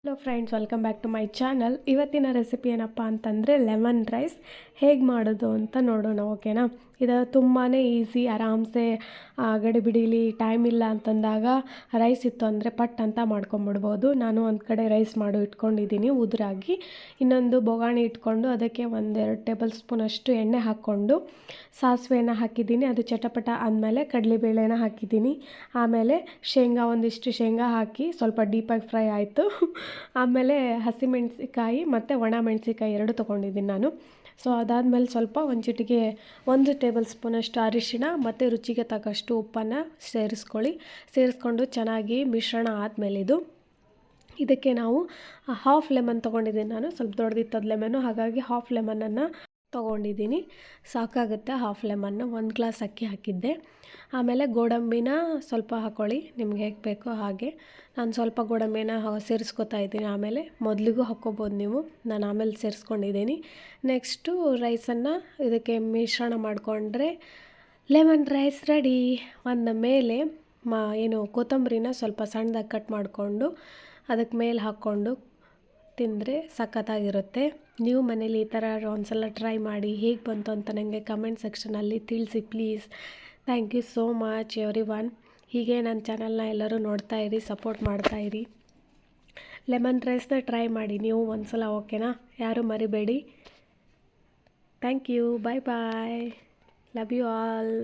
Hello friends, welcome back to my channel. ಇವತ್ತಿನ recipe ಏನಪ್ಪ ಅಂತಂದರೆ ಲೆಮನ್ ರೈಸ್ ಹೇಗೆ ಮಾಡೋದು ಅಂತ ನೋಡೋಣ. ಓಕೆನಾ? ಇದು ತುಂಬಾ ಈಸಿ, ಆರಾಮ್ಸೆ ಗಡಿಬಿಡೀಲಿ ಟೈಮ್ ಇಲ್ಲ ಅಂತಂದಾಗ ರೈಸ್ ಇತ್ತು ಅಂದರೆ ಪಟ್ ಅಂತ ಮಾಡ್ಕೊಂಬಿಡ್ಬೋದು. ನಾನು ಒಂದು ಕಡೆ ರೈಸ್ ಇಟ್ಕೊಂಡಿದ್ದೀನಿ ಉದುರಾಗಿ. ಇನ್ನೊಂದು ಬೊಗಾಣಿ ಇಟ್ಕೊಂಡು ಅದಕ್ಕೆ 1-2 ಟೇಬಲ್ ಸ್ಪೂನಷ್ಟು ಎಣ್ಣೆ ಹಾಕ್ಕೊಂಡು ಸಾಸಿವೆನ ಹಾಕಿದ್ದೀನಿ. ಅದು ಚಟಪಟ ಆದಮೇಲೆ ಕಡಲೆಬೇಳೆನ ಹಾಕಿದ್ದೀನಿ. ಆಮೇಲೆ ಒಂದಿಷ್ಟು ಶೇಂಗಾ ಹಾಕಿ ಸ್ವಲ್ಪ ಡೀಪಾಗಿ ಫ್ರೈ ಆಯಿತು. ಆಮೇಲೆ ಹಸಿಮೆಣಸಿಕಾಯಿ ಮತ್ತು ಒಣ ಮೆಣಸಿಕಾಯಿ 2 ತೊಗೊಂಡಿದ್ದೀನಿ ನಾನು. ಸೊ ಅದಾದಮೇಲೆ ಸ್ವಲ್ಪ ಒಂದು ಚಿಟಿಕೆ 1 ಟೇಬಲ್ ಸ್ಪೂನಷ್ಟು ಅರಿಶಿಣ ಮತ್ತು ರುಚಿಗೆ ತಕ್ಕಷ್ಟು ಉಪ್ಪನ್ನು ಸೇರಿಸ್ಕೊಂಡು ಚೆನ್ನಾಗಿ ಮಿಶ್ರಣ ಆದಮೇಲೆ ಇದಕ್ಕೆ ನಾವು ಹಾಫ್ ಲೆಮನ್ ತೊಗೊಂಡಿದ್ದೀನಿ. ನಾನು ಸ್ವಲ್ಪ ದೊಡ್ಡದಿತ್ತದ ಲೆಮನ್ನು, ಹಾಗಾಗಿ ಹಾಫ್ ಲೆಮನನ್ನು ತೊಗೊಂಡಿದ್ದೀನಿ. ಸಾಕಾಗುತ್ತೆ ಹಾಫ್ ಲೆಮನ್ನು. 1 ಗ್ಲಾಸ್ ಅಕ್ಕಿ ಹಾಕಿದ್ದೆ. ಆಮೇಲೆ ಗೋಡಂಬಿನ ಸ್ವಲ್ಪ ಹಾಕ್ಕೊಳ್ಳಿ, ನಿಮ್ಗೆ ಹೇಗೆ ಬೇಕೋ ಹಾಗೆ. ನಾನು ಸ್ವಲ್ಪ ಗೋಡಂಬಿನ ಸೇರಿಸ್ಕೊತಾ ಇದ್ದೀನಿ. ಆಮೇಲೆ ಮೊದಲಿಗೂ ಹಾಕ್ಕೋಬೋದು ನೀವು, ನಾನು ಆಮೇಲೆ ಸೇರಿಸ್ಕೊಂಡಿದ್ದೀನಿ. ನೆಕ್ಸ್ಟು ರೈಸನ್ನು ಇದಕ್ಕೆ ಮಿಶ್ರಣ ಮಾಡಿಕೊಂಡ್ರೆ ಲೆಮನ್ ರೈಸ್ ರೆಡಿ. ಅಂದ ಮೇಲೆ ಕೊತ್ತಂಬರಿನ ಸ್ವಲ್ಪ ಸಣ್ಣದಾಗಿ ಕಟ್ ಮಾಡಿಕೊಂಡು ಅದಕ್ಕೆ ಮೇಲೆ ಹಾಕ್ಕೊಂಡು ತಿಂದರೆ ಸಖತ್ತಾಗಿರುತ್ತೆ. ನೀವು ಮನೇಲಿ ಈ ಥರ ಒಂದ್ಸಲ ಟ್ರೈ ಮಾಡಿ, ಹೇಗೆ ಬಂತು ಅಂತ ನನಗೆ ಕಮೆಂಟ್ ಸೆಕ್ಷನಲ್ಲಿ ತಿಳಿಸಿ please. Thank you so much everyone. ಹೀಗೆ ನನ್ನ ಚಾನಲ್ನ ಎಲ್ಲರೂ ನೋಡ್ತಾಯಿರಿ, ಸಪೋರ್ಟ್ ಮಾಡ್ತಾಯಿರಿ. ಲೆಮನ್ ರೈಸ್ನ ಟ್ರೈ ಮಾಡಿ ನೀವು ಒಂದ್ಸಲ, ಓಕೆನಾ? ಯಾರೂ ಮರಿಬೇಡಿ. Thank you. Bye bye. Love you all.